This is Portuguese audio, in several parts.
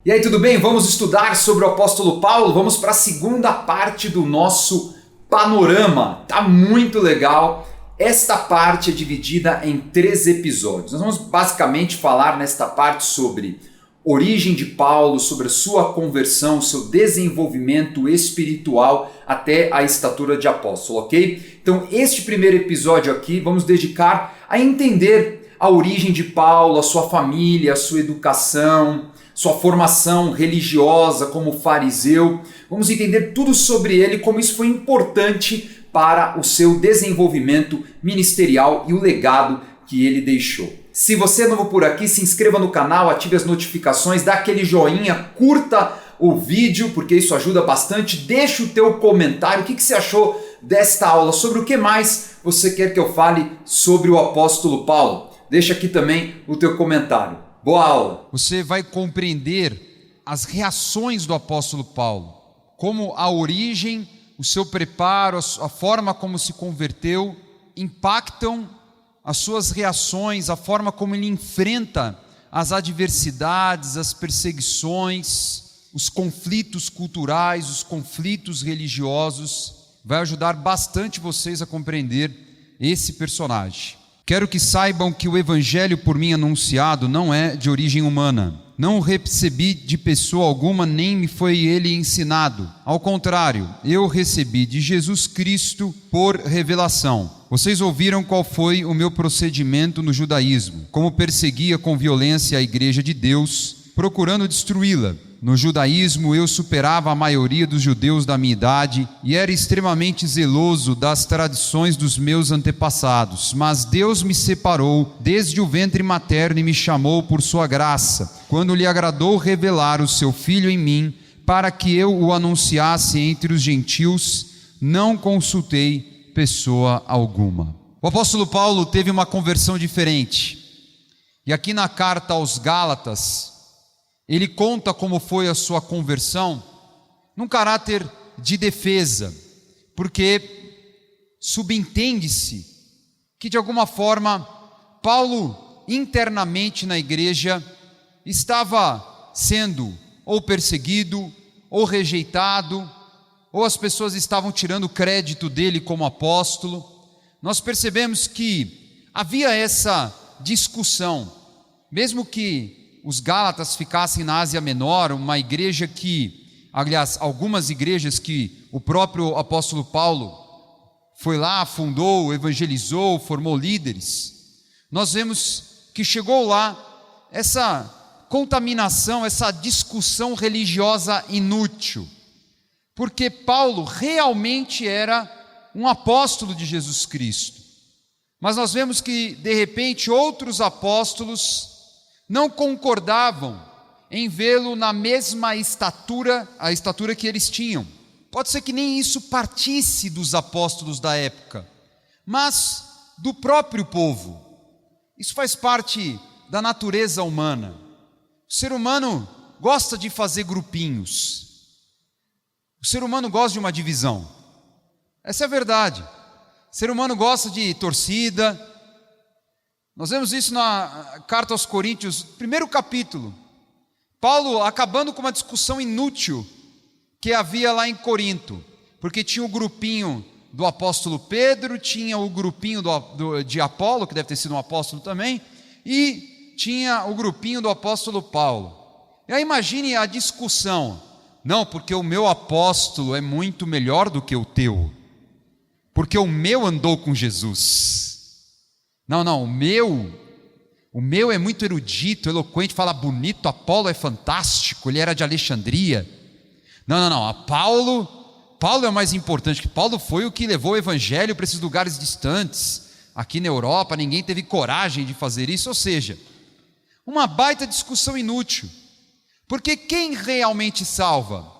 E aí, tudo bem? Vamos estudar sobre o apóstolo Paulo? Vamos para a segunda parte do nosso panorama. Tá muito legal. Esta parte é dividida em 3 episódios. Nós vamos basicamente falar nesta parte sobre origem de Paulo, sobre a sua conversão, seu desenvolvimento espiritual até a estatura de apóstolo, ok? Então, este primeiro episódio aqui vamos dedicar a entender a origem de Paulo, a sua família, a sua educação, sua formação religiosa como fariseu. Vamos entender tudo sobre ele, como isso foi importante para o seu desenvolvimento ministerial e o legado que ele deixou. Se você é novo por aqui, se inscreva no canal, ative as notificações, dá aquele joinha, curta o vídeo, porque isso ajuda bastante. Deixa o teu comentário, o que você achou desta aula, sobre o que mais você quer que eu fale sobre o apóstolo Paulo. Deixa aqui também o teu comentário. Boa aula! Você vai compreender as reações do apóstolo Paulo, como a origem, o seu preparo, a forma como se converteu, impactam as suas reações, a forma como ele enfrenta as adversidades, as perseguições, os conflitos culturais, os conflitos religiosos. Vai ajudar bastante vocês a compreender esse personagem. Quero que saibam que o evangelho por mim anunciado não é de origem humana. Não o recebi de pessoa alguma, nem me foi ele ensinado. Ao contrário, eu recebi de Jesus Cristo por revelação. Vocês ouviram qual foi o meu procedimento no judaísmo, como perseguia com violência a igreja de Deus, procurando destruí-la. No judaísmo eu superava a maioria dos judeus da minha idade e era extremamente zeloso das tradições dos meus antepassados. Mas Deus me separou desde o ventre materno e me chamou por sua graça, quando lhe agradou revelar o seu Filho em mim, para que eu o anunciasse entre os gentios. Não consultei pessoa alguma. O apóstolo Paulo teve uma conversão diferente. E aqui na carta aos Gálatas, ele conta como foi a sua conversão num caráter de defesa, porque subentende-se que de alguma forma Paulo internamente na igreja estava sendo ou perseguido, ou rejeitado, ou as pessoas estavam tirando o crédito dele como apóstolo. Nós percebemos que havia essa discussão, mesmo que os Gálatas ficassem na Ásia Menor, uma igreja que, aliás, algumas igrejas que o próprio apóstolo Paulo foi lá, fundou, evangelizou, formou líderes. Nós vemos que chegou lá essa contaminação, essa discussão religiosa inútil, porque Paulo realmente era um apóstolo de Jesus Cristo. Mas nós vemos que, de repente, outros apóstolos não concordavam em vê-lo na mesma estatura, a estatura que eles tinham. Pode ser que nem isso partisse dos apóstolos da época, mas do próprio povo. Isso faz parte da natureza humana. O ser humano gosta de fazer grupinhos. O ser humano gosta de uma divisão. Essa é a verdade. O ser humano gosta de torcida. Nós vemos isso na carta aos Coríntios, primeiro capítulo. Paulo acabando com uma discussão inútil que havia lá em Corinto, porque tinha o grupinho do apóstolo Pedro, tinha o grupinho de Apolo, que deve ter sido um apóstolo também, e tinha o grupinho do apóstolo Paulo. E aí imagine a discussão. Não, porque o meu apóstolo é muito melhor do que o teu, porque o meu andou com Jesus. Não, o meu é muito erudito, eloquente, fala bonito. Apolo é fantástico, ele era de Alexandria. Não, Paulo é o mais importante, que Paulo foi o que levou o evangelho para esses lugares distantes. Aqui na Europa ninguém teve coragem de fazer isso, ou seja, uma baita discussão inútil, porque quem realmente salva?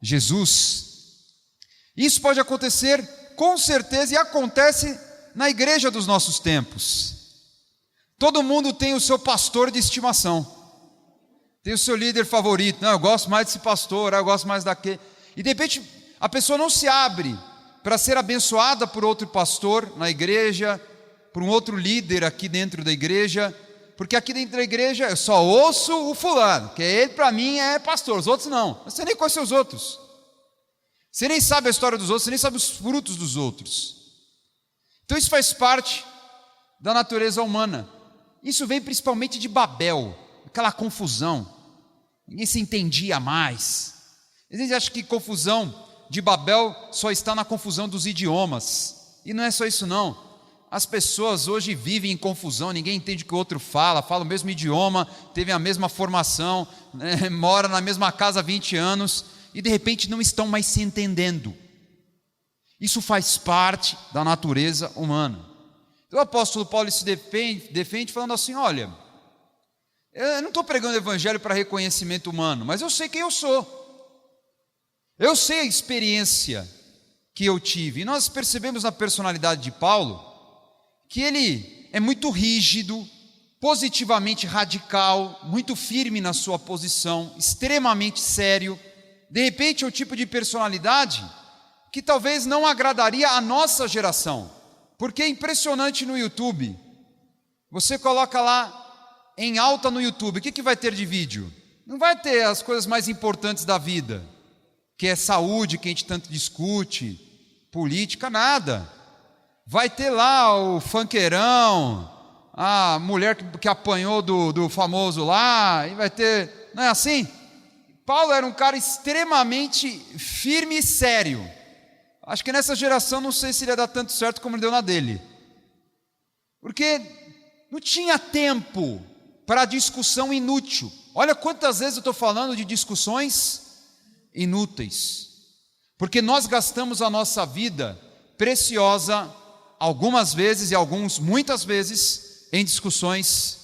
Jesus. Isso pode acontecer com certeza, e acontece na igreja dos nossos tempos. Todo mundo tem o seu pastor de estimação, tem o seu líder favorito. Não, eu gosto mais desse pastor, eu gosto mais daquele. E de repente a pessoa não se abre para ser abençoada por outro pastor na igreja, por um outro líder aqui dentro da igreja, porque aqui dentro da igreja eu só ouço o fulano, que ele para mim é pastor, os outros não. Você nem conhece os outros. Você nem sabe a história dos outros, você nem sabe os frutos dos outros. Então isso faz parte da natureza humana. Isso vem principalmente de Babel, aquela confusão. Ninguém se entendia mais. Às vezes acha que confusão de Babel só está na confusão dos idiomas. E não é só isso não. As pessoas hoje vivem em confusão, ninguém entende o que o outro fala o mesmo idioma, teve a mesma formação, né, mora na mesma casa há 20 anos e de repente não estão mais se entendendo. Isso faz parte da natureza humana. Então, o apóstolo Paulo se defende falando assim: olha, eu não estou pregando o evangelho para reconhecimento humano, mas eu sei quem eu sou. Eu sei a experiência que eu tive. E nós percebemos na personalidade de Paulo que ele é muito rígido, positivamente radical, muito firme na sua posição, extremamente sério. De repente é o tipo de personalidade que talvez não agradaria a nossa geração, porque é impressionante no YouTube. Você coloca lá em alta no YouTube, o que vai ter de vídeo? Não vai ter as coisas mais importantes da vida, que é saúde, que a gente tanto discute, política, nada. Vai ter lá o funkeirão, a mulher que apanhou do famoso lá, e vai ter, não é assim? Paulo era um cara extremamente firme e sério. Acho que nessa geração não sei se ele ia dar tanto certo como ele deu na dele, porque não tinha tempo para discussão inútil. Olha quantas vezes eu estou falando de discussões inúteis, porque nós gastamos a nossa vida preciosa algumas vezes e muitas vezes em discussões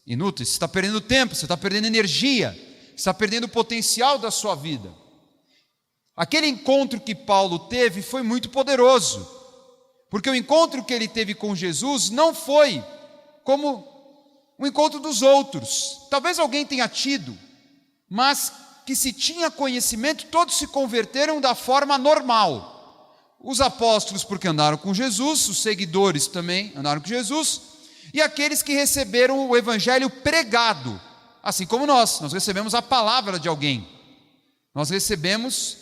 inúteis. Você está perdendo tempo, você está perdendo energia, você está perdendo o potencial da sua vida. Aquele encontro que Paulo teve foi muito poderoso, porque o encontro que ele teve com Jesus não foi como o encontro dos outros. Talvez alguém tenha tido, mas que se tinha conhecimento, todos se converteram da forma normal. Os apóstolos porque andaram com Jesus, os seguidores também andaram com Jesus, e aqueles que receberam o evangelho pregado, assim como nós recebemos a palavra de alguém, nós recebemos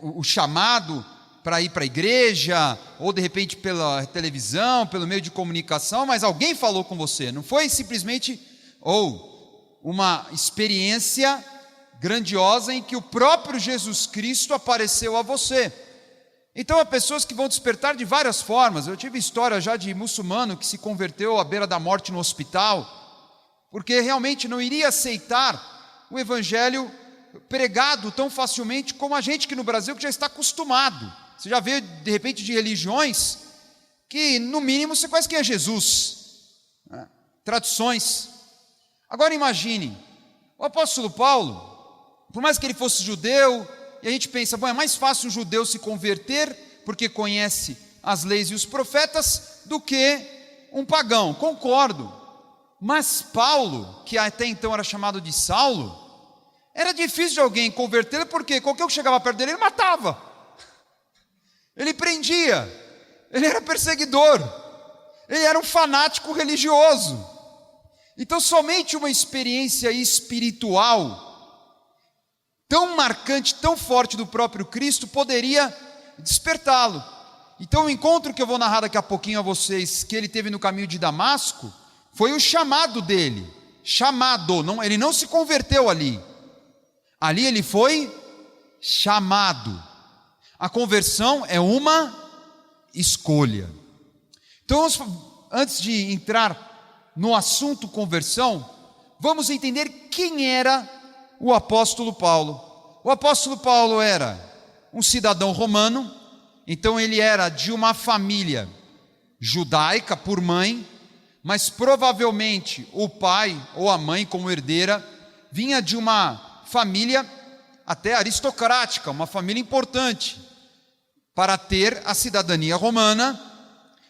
o chamado para ir para a igreja, ou de repente pela televisão, pelo meio de comunicação, mas alguém falou com você, não foi simplesmente uma experiência grandiosa em que o próprio Jesus Cristo apareceu a você. Então há pessoas que vão despertar de várias formas. Eu tive história já de muçulmano que se converteu à beira da morte no hospital, porque realmente não iria aceitar o evangelho pregado tão facilmente como a gente aqui no Brasil, que já está acostumado. Você já vê de repente de religiões que no mínimo você conhece quem é Jesus, né? Tradições. Agora imagine, o apóstolo Paulo, por mais que ele fosse judeu, e a gente pensa, bom, é mais fácil um judeu se converter, porque conhece as leis e os profetas, do que um pagão, concordo. Mas Paulo, que até então era chamado de Saulo, era difícil de alguém convertê-lo, porque qualquer um que chegava perto dele, ele matava, ele prendia, ele era perseguidor, ele era um fanático religioso. Então somente uma experiência espiritual tão marcante, tão forte do próprio Cristo poderia despertá-lo. Então o encontro que eu vou narrar daqui a pouquinho a vocês, que ele teve no caminho de Damasco, foi o chamado dele. Chamado, não, ele não se converteu ali. Ali ele foi chamado. A conversão é uma escolha. Então antes de entrar no assunto conversão, vamos entender quem era o apóstolo Paulo. O apóstolo Paulo era um cidadão romano, então ele era de uma família judaica por mãe, mas provavelmente o pai ou a mãe como herdeira vinha de uma família até aristocrática, uma família importante, para ter a cidadania romana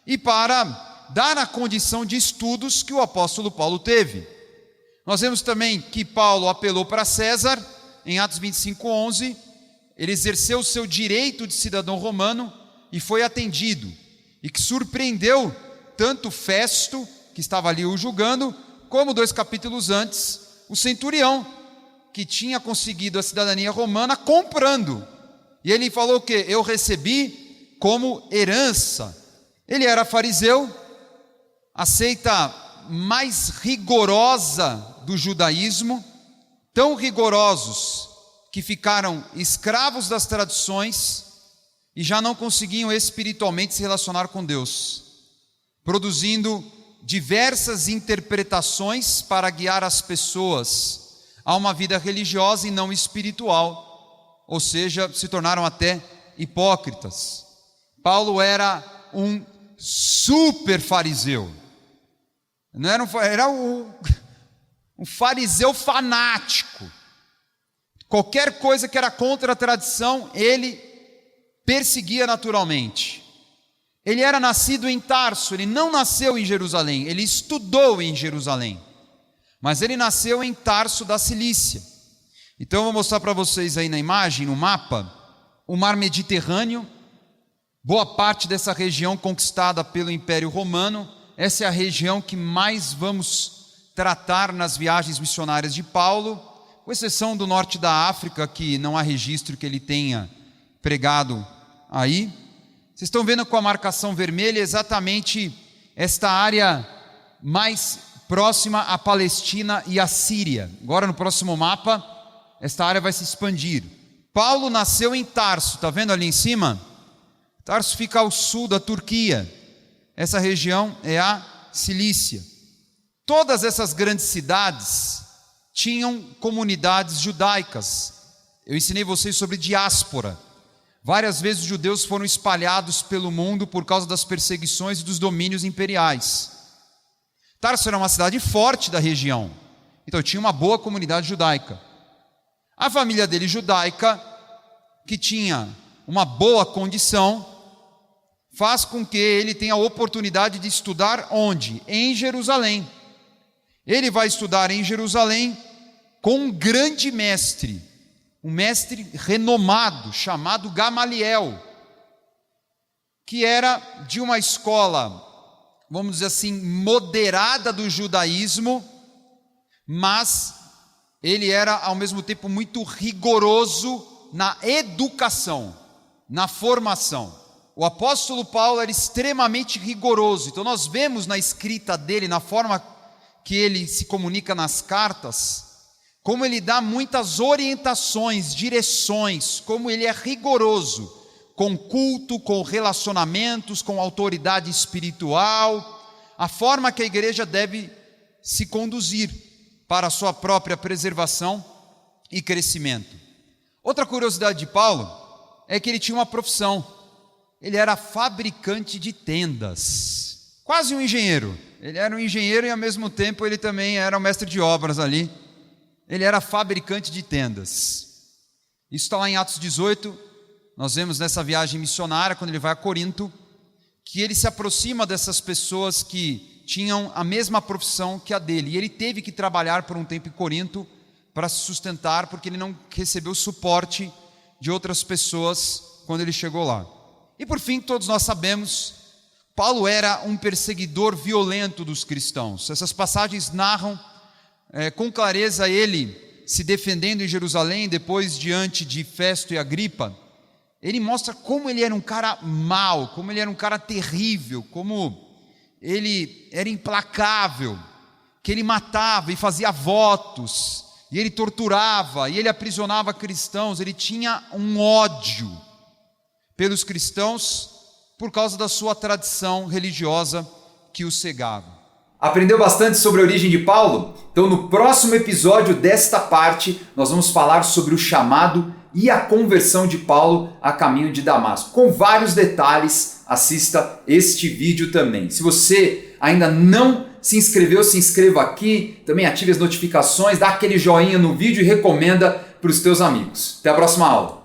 e para dar a condição de estudos que o apóstolo Paulo teve. Nós vemos também que Paulo apelou para César, em Atos 25:11, ele exerceu o seu direito de cidadão romano e foi atendido, e que surpreendeu tanto Festo, que estava ali o julgando, como 2 capítulos antes, o centurião, que tinha conseguido a cidadania romana comprando. E ele falou o quê? Eu recebi como herança. Ele era fariseu, a seita mais rigorosa do judaísmo, tão rigorosos que ficaram escravos das tradições e já não conseguiam espiritualmente se relacionar com Deus, produzindo diversas interpretações para guiar as pessoas a uma vida religiosa e não espiritual, ou seja, se tornaram até hipócritas. Paulo era um super fariseu, não era um fariseu fanático. Qualquer coisa que era contra a tradição, ele perseguia naturalmente. Ele era nascido em Tarso, ele não nasceu em Jerusalém, ele estudou em Jerusalém, mas ele nasceu em Tarso da Cilícia. Então eu vou mostrar para vocês aí na imagem, no mapa, o mar Mediterrâneo, boa parte dessa região conquistada pelo Império Romano. Essa é a região que mais vamos tratar nas viagens missionárias de Paulo, com exceção do norte da África, que não há registro que ele tenha pregado aí. Vocês estão vendo com a marcação vermelha exatamente esta área mais próxima à Palestina e à Síria. Agora no próximo mapa, esta área vai se expandir. Paulo nasceu em Tarso, está vendo ali em cima? Tarso fica ao sul da Turquia. Essa região é a Cilícia. Todas essas grandes cidades tinham comunidades judaicas. Eu ensinei vocês sobre diáspora. Várias vezes os judeus foram espalhados pelo mundo por causa das perseguições e dos domínios imperiais. Tarso era uma cidade forte da região, então tinha uma boa comunidade judaica. A família dele judaica, que tinha uma boa condição, faz com que ele tenha a oportunidade de estudar onde? Em Jerusalém. Ele vai estudar em Jerusalém com um grande mestre, um mestre renomado, chamado Gamaliel, que era de uma escola, vamos dizer assim, moderada do judaísmo, mas ele era ao mesmo tempo muito rigoroso na educação, na formação. O apóstolo Paulo era extremamente rigoroso, então nós vemos na escrita dele, na forma que ele se comunica nas cartas, como ele dá muitas orientações, direções, como ele é rigoroso com culto, com relacionamentos, com autoridade espiritual, a forma que a igreja deve se conduzir para a sua própria preservação e crescimento. Outra curiosidade de Paulo é que ele tinha uma profissão. Ele era fabricante de tendas, quase um engenheiro. Ele era um engenheiro e ao mesmo tempo ele também era um mestre de obras ali. Ele era fabricante de tendas. Isso está lá em Atos 18, nós vemos nessa viagem missionária, quando ele vai a Corinto, que ele se aproxima dessas pessoas que tinham a mesma profissão que a dele, e ele teve que trabalhar por um tempo em Corinto para se sustentar, porque ele não recebeu suporte de outras pessoas quando ele chegou lá. E por fim, todos nós sabemos, Paulo era um perseguidor violento dos cristãos. Essas passagens narram com clareza ele se defendendo em Jerusalém, depois diante de Festo e Agripa. Ele mostra como ele era um cara mau, como ele era um cara terrível, como ele era implacável, que ele matava e fazia votos, e ele torturava, e ele aprisionava cristãos. Ele tinha um ódio pelos cristãos por causa da sua tradição religiosa que o cegava. Aprendeu bastante sobre a origem de Paulo? Então no próximo episódio desta parte nós vamos falar sobre o chamado e a conversão de Paulo a caminho de Damasco. Com vários detalhes, assista este vídeo também. Se você ainda não se inscreveu, se inscreva aqui, também ative as notificações, dá aquele joinha no vídeo e recomenda para os teus amigos. Até a próxima aula.